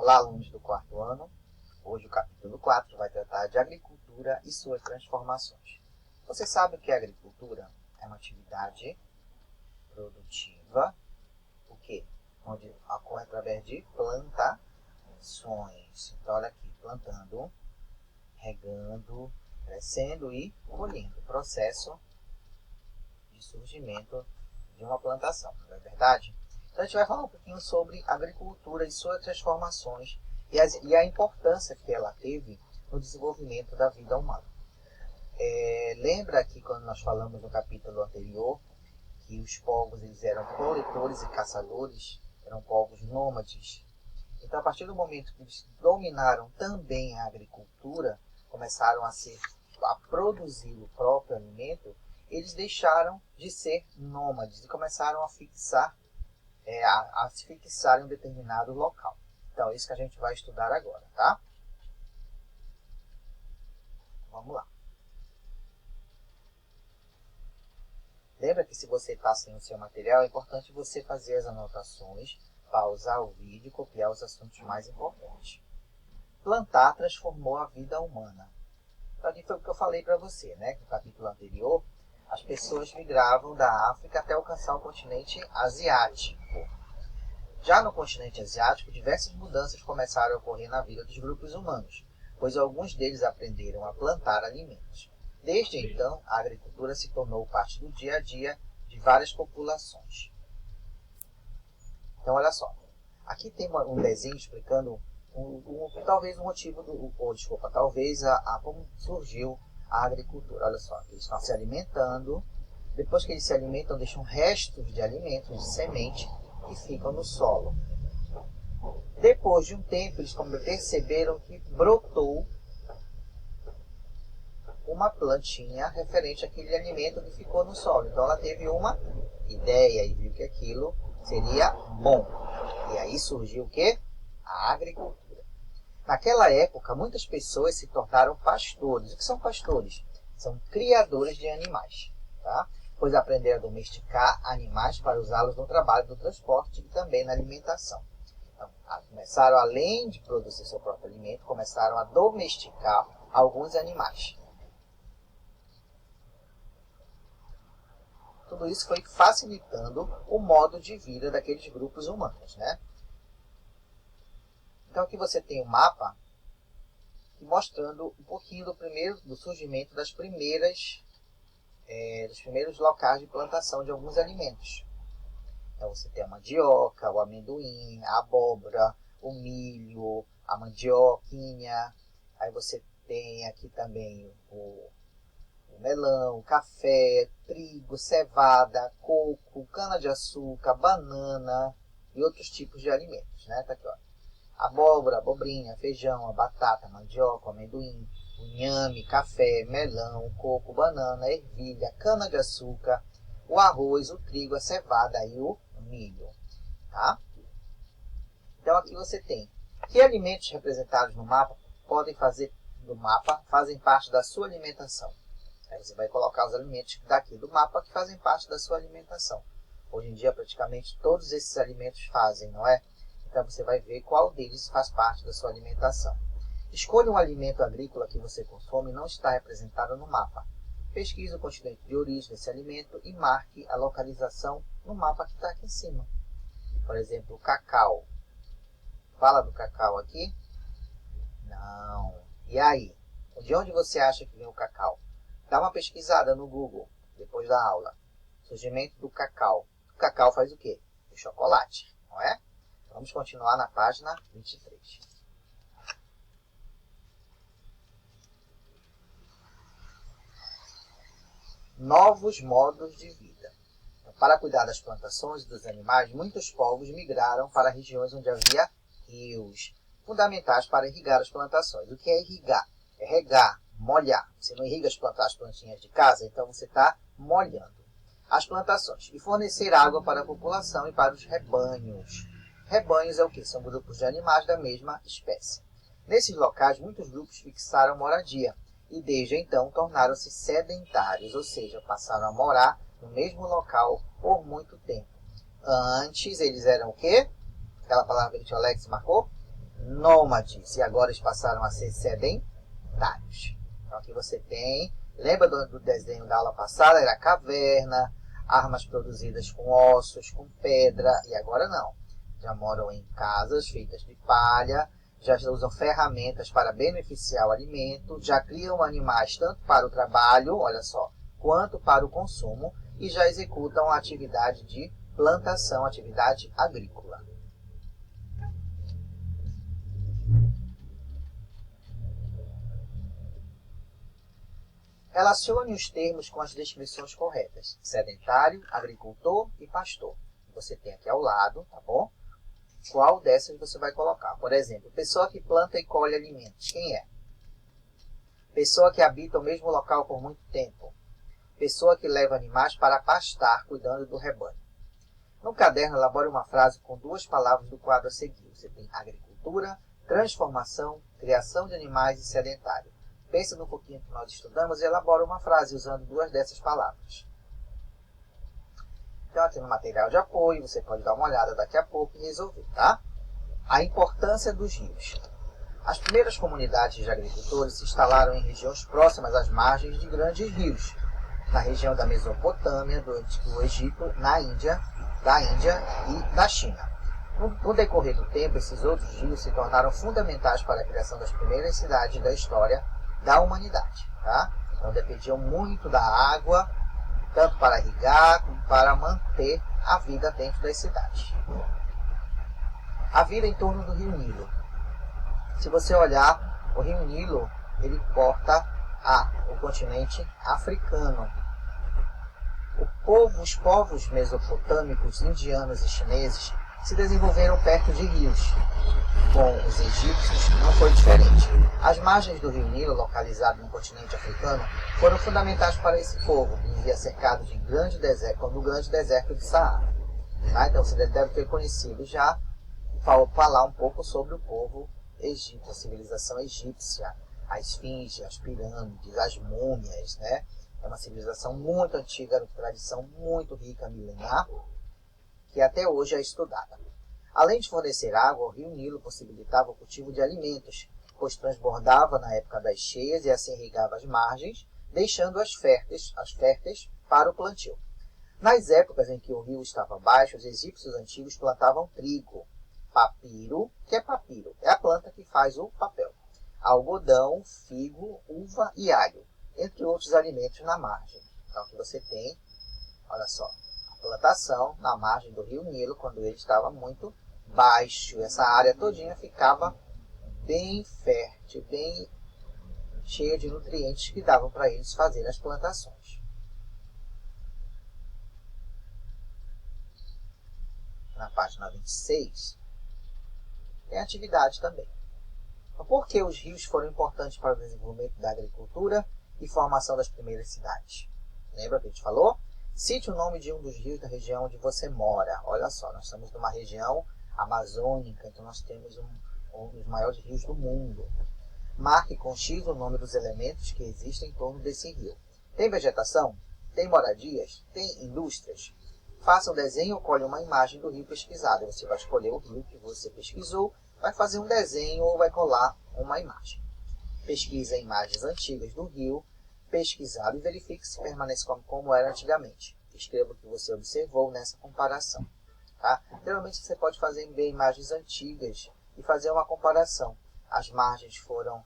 Olá, alunos do quarto ano. Hoje o capítulo 4 vai tratar de agricultura e suas transformações. Você sabe que a agricultura é uma atividade produtiva, o quê? Onde ocorre através de plantações. Então, olha aqui, plantando, regando, crescendo e colhendo. Processo de surgimento de uma plantação, não é verdade? Então, a gente vai falar um pouquinho sobre agricultura e suas transformações e a importância que ela teve no desenvolvimento da vida humana. Lembra que quando nós falamos no capítulo anterior que os povos eles eram coletores e caçadores, eram povos nômades. Então, a partir do momento que eles dominaram também a agricultura, começaram a produzir o próprio alimento, eles deixaram de ser nômades e começaram a se fixar em um determinado local. Então, é isso que a gente vai estudar agora, tá? Vamos lá. Lembra que se você está sem o seu material, é importante você fazer as anotações, pausar o vídeo e copiar os assuntos mais importantes. Plantar transformou a vida humana. Então, aqui foi o que eu falei para você, né? No capítulo anterior, as pessoas migravam da África até alcançar o continente asiático. Já no continente asiático, diversas mudanças começaram a ocorrer na vida dos grupos humanos, pois alguns deles aprenderam a plantar alimentos. Desde então, a agricultura se tornou parte do dia a dia de várias populações. Então, olha só. Aqui tem um desenho explicando talvez o motivo como surgiu a agricultura. Olha só, eles estão se alimentando. Depois que eles se alimentam, deixam restos de alimentos, de semente, que ficam no solo. Depois de um tempo, eles perceberam que brotou uma plantinha referente àquele alimento que ficou no solo. Então, ela teve uma ideia e viu que aquilo seria bom. E aí surgiu o quê? A agricultura. Naquela época, muitas pessoas se tornaram pastores. O que são pastores? São criadores de animais, tá? Pois aprenderam a domesticar animais para usá-los no trabalho do transporte e também na alimentação. Então, começaram, além de produzir seu próprio alimento, começaram a domesticar alguns animais. Tudo isso foi facilitando o modo de vida daqueles grupos humanos, né? Então aqui você tem um mapa mostrando um pouquinho do surgimento dos primeiros locais de plantação de alguns alimentos. Então você tem a mandioca, o amendoim, a abóbora, o milho, a mandioquinha. Aí você tem aqui também o melão, café, trigo, cevada, coco, cana-de-açúcar, banana e outros tipos de alimentos, né? Tá aqui, ó. Abóbora, abobrinha, feijão, a batata, mandioca, amendoim, o inhame, café, melão, coco, banana, ervilha, cana-de-açúcar, o arroz, o trigo, a cevada e o milho, tá? Então aqui você tem que alimentos representados no mapa fazem parte da sua alimentação. Aí você vai colocar os alimentos daqui do mapa que fazem parte da sua alimentação. Hoje em dia, praticamente todos esses alimentos fazem, não é? Então, você vai ver qual deles faz parte da sua alimentação. Escolha um alimento agrícola que você consome e não está representado no mapa. Pesquise o continente de origem desse alimento e marque a localização no mapa que está aqui em cima. Por exemplo, o cacau. Fala do cacau aqui? Não. E aí? De onde você acha que vem o cacau? Dá uma pesquisada no Google, depois da aula. Surgimento do cacau. O cacau faz o quê? O chocolate, não é? Vamos continuar na página 23. Novos modos de vida. Para cuidar das plantações e dos animais, muitos povos migraram para regiões onde havia rios, fundamentais para irrigar as plantações. O que é irrigar? É regar, molhar. Você não irriga as plantinhas de casa, então você está molhando as plantações. E fornecer água para a população e para os rebanhos. Rebanhos é o que? São grupos de animais da mesma espécie. Nesses locais, muitos grupos fixaram moradia e desde então tornaram-se sedentários, ou seja, passaram a morar no mesmo local por muito tempo. Antes eles eram o quê? Aquela palavra que o tio Alex marcou? nômades, e agora eles passaram a ser sedentários. Então aqui você tem, lembra do desenho da aula passada? Era caverna, armas produzidas com ossos, com pedra, e agora não. Já moram em casas feitas de palha, já usam ferramentas para beneficiar o alimento, já criam animais tanto para o trabalho, olha só, quanto para o consumo, e já executam a atividade de plantação, atividade agrícola. Relacione os termos com as descrições corretas. Sedentário, agricultor e pastor. Você tem aqui ao lado, tá bom? Qual dessas você vai colocar? Por exemplo, pessoa que planta e colhe alimentos. Quem é? Pessoa que habita o mesmo local por muito tempo. Pessoa que leva animais para pastar, cuidando do rebanho. No caderno, elabore uma frase com 2 palavras do quadro a seguir. Você tem agricultura, transformação, criação de animais e sedentário. Pensa no pouquinho que nós estudamos e elabora uma frase usando 2 dessas palavras. Então, aqui no material de apoio, você pode dar uma olhada daqui a pouco e resolver, tá? A importância dos rios. As primeiras comunidades de agricultores se instalaram em regiões próximas às margens de grandes rios, na região da Mesopotâmia, do Egito, da Índia e da China. No decorrer do tempo, esses outros rios se tornaram fundamentais para a criação das primeiras cidades da história da humanidade, tá? Então dependiam muito da água, tanto para irrigar como para manter a vida dentro das cidades. A vida em torno do Rio Nilo. Se você olhar, o Rio Nilo, ele corta o continente africano. Os povos mesopotâmicos, indianos e chineses se desenvolveram perto de rios. Com os egípcios não foi diferente. As margens do Rio Nilo, localizado no continente africano, foram fundamentais para esse povo, que vivia cercado de grande deserto, do grande deserto de Saara. Tá? Então você deve ter conhecido já, falar um pouco sobre o povo egípcio, a civilização egípcia, a esfinge, as pirâmides, as múmias, né? É uma civilização muito antiga, de tradição muito rica, milenar, que até hoje é estudada. Além de fornecer água, o rio Nilo possibilitava o cultivo de alimentos, pois transbordava na época das cheias e assim irrigava as margens, deixando-as férteis para o plantio. Nas épocas em que o rio estava baixo, os egípcios antigos plantavam trigo, papiro, que é papiro, é a planta que faz o papel, algodão, figo, uva e alho, entre outros alimentos na margem. Então aqui você tem, olha só, a plantação na margem do rio Nilo, quando ele estava muito baixo. Essa área todinha ficava bem fértil, bem cheia de nutrientes que davam para eles fazerem as plantações. Na página 26, tem atividade também. Então, por que os rios foram importantes para o desenvolvimento da agricultura e formação das primeiras cidades? Lembra que a gente falou? Cite o nome de um dos rios da região onde você mora. Olha só, nós estamos numa região amazônica, então nós temos um dos maiores rios do mundo. Marque com X o nome dos elementos que existem em torno desse rio. Tem vegetação? Tem moradias? Tem indústrias? Faça um desenho ou colhe uma imagem do rio pesquisado. Você vai escolher o rio que você pesquisou, vai fazer um desenho ou vai colar uma imagem. Pesquise imagens antigas do rio pesquisado e verifique se permanece como era antigamente. Escreva o que você observou nessa comparação. Tá? Geralmente você pode fazer bem imagens antigas e fazer uma comparação. As margens foram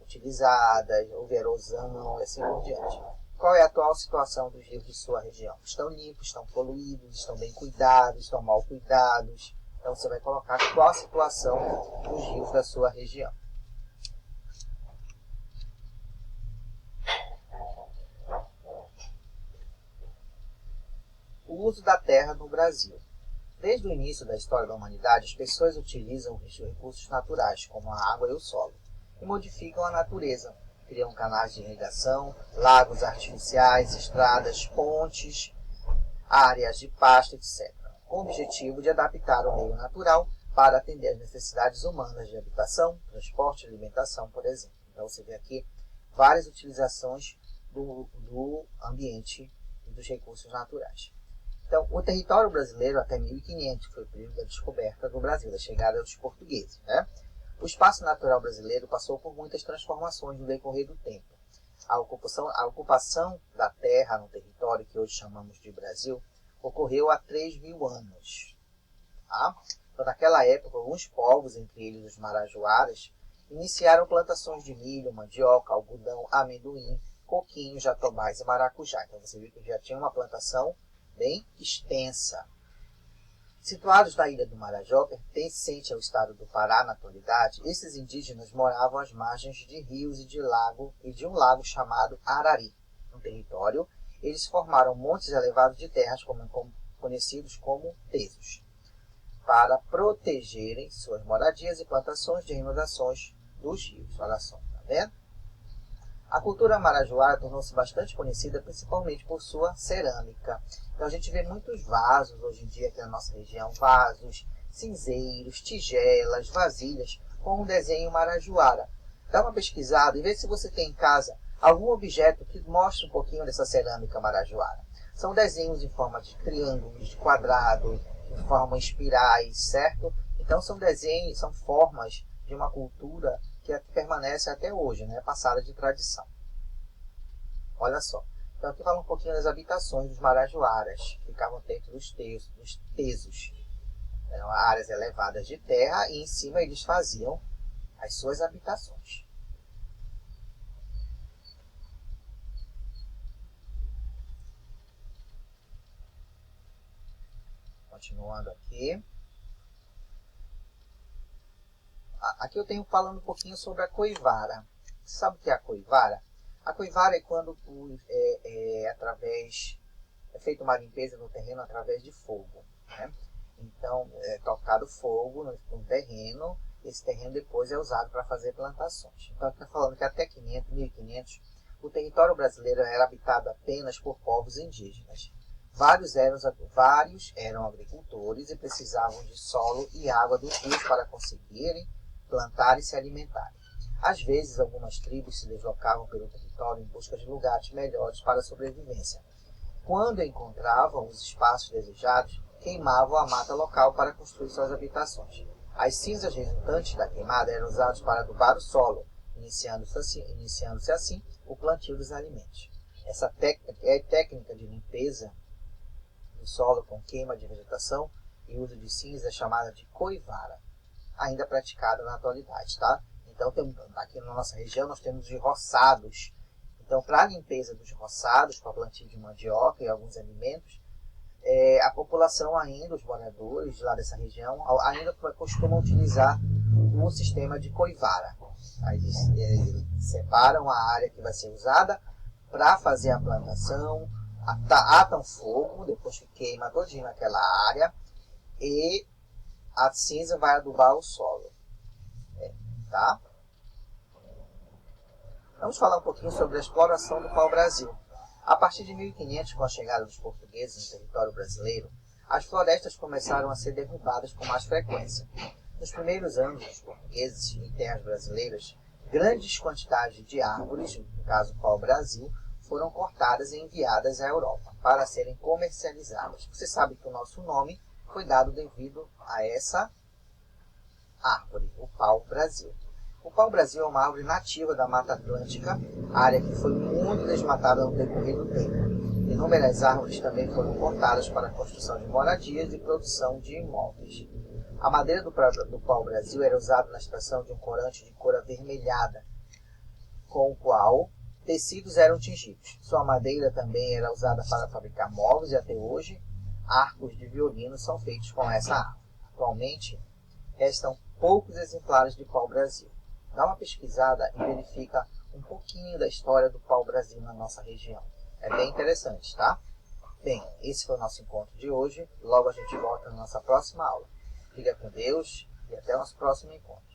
utilizadas, houve erosão e assim por diante. Qual é a atual situação dos rios de sua região? Estão limpos, estão poluídos, estão bem cuidados, estão mal cuidados? Então você vai colocar qual a situação dos rios da sua região. O uso da terra no Brasil. Desde o início da história da humanidade, as pessoas utilizam os recursos naturais, como a água e o solo, e modificam a natureza. Criam canais de irrigação, lagos artificiais, estradas, pontes, áreas de pasto, etc., com o objetivo de adaptar o meio natural para atender às necessidades humanas de habitação, transporte e alimentação, por exemplo. Então você vê aqui várias utilizações do ambiente e dos recursos naturais. Então, o território brasileiro até 1500 foi o período da descoberta do Brasil, da chegada dos portugueses, né? O espaço natural brasileiro passou por muitas transformações no decorrer do tempo. A ocupação da terra no território que hoje chamamos de Brasil ocorreu há 3.000 anos. Tá? Então, naquela época, alguns povos, entre eles os marajoaras, iniciaram plantações de milho, mandioca, algodão, amendoim, coquinho, jatobás e maracujá. Então você viu que já tinha uma plantação bem extensa. Situados na ilha do Marajó, pertencente ao estado do Pará na atualidade, esses indígenas moravam às margens de rios e de um lago chamado Arari. No território, eles formaram montes elevados de terras conhecidos como tesos, para protegerem suas moradias e plantações de inundações dos rios. Olha só, tá vendo? A cultura marajoara tornou-se bastante conhecida principalmente por sua cerâmica. Então a gente vê muitos vasos hoje em dia aqui na nossa região, vasos, cinzeiros, tigelas, vasilhas com um desenho marajoara. Dá uma pesquisada e vê se você tem em casa algum objeto que mostre um pouquinho dessa cerâmica marajoara. São desenhos em forma de triângulos, de quadrado, em forma espirais, certo? Então são desenhos, são formas de uma cultura que permanece até hoje, né? Passada de tradição. Olha só. Então aqui fala um pouquinho das habitações dos marajoaras, que ficavam dentro dos tesos. Eram áreas elevadas de terra e em cima eles faziam as suas habitações. Continuando aqui. Aqui eu tenho falando um pouquinho sobre a coivara. Você sabe o que é a coivara? A coivara é quando é feita uma limpeza no terreno através de fogo, né? Então, é tocado fogo no terreno, esse terreno depois é usado para fazer plantações. Então, está falando que até 1500, o território brasileiro era habitado apenas por povos indígenas. Vários eram agricultores e precisavam de solo e água dos rios para conseguirem plantar e se alimentarem. Às vezes, algumas tribos se deslocavam pelo território em busca de lugares melhores para a sobrevivência. Quando encontravam os espaços desejados, queimavam a mata local para construir suas habitações. As cinzas resultantes da queimada eram usadas para adubar o solo, iniciando-se assim o plantio dos alimentos. Essa técnica de limpeza do solo com queima de vegetação e uso de cinza é chamada de coivara, ainda praticada na atualidade, tá? Então, aqui na nossa região, nós temos os roçados. Então, para a limpeza dos roçados, para plantio de mandioca e alguns alimentos, a população ainda, os moradores lá dessa região, ainda costumam utilizar o sistema de coivara. Aí eles separam a área que vai ser usada para fazer a plantação, atam fogo, depois que queima todinho aquela área, e a cinza vai adubar o solo. Tá? Vamos falar um pouquinho sobre a exploração do pau-brasil. A partir de 1500, com a chegada dos portugueses no território brasileiro, as florestas começaram a ser derrubadas com mais frequência. Nos primeiros anos dos portugueses em terras brasileiras, grandes quantidades de árvores, no caso pau-brasil, foram cortadas e enviadas à Europa para serem comercializadas. Você sabe que o nosso nome foi dado devido a essa árvore, o pau-brasil. O pau-brasil é uma árvore nativa da Mata Atlântica, área que foi muito desmatada no decorrer do tempo. Inúmeras árvores também foram cortadas para a construção de moradias e produção de imóveis. A madeira do pau-brasil era usada na extração de um corante de cor avermelhada, com o qual tecidos eram tingidos. Sua madeira também era usada para fabricar móveis e até hoje arcos de violino são feitos com essa árvore. Atualmente, restam poucos exemplares de pau-brasil. Dá uma pesquisada e verifica um pouquinho da história do pau-brasil na nossa região. É bem interessante, tá? Bem, esse foi o nosso encontro de hoje. Logo a gente volta na nossa próxima aula. Fica com Deus e até o nosso próximo encontro.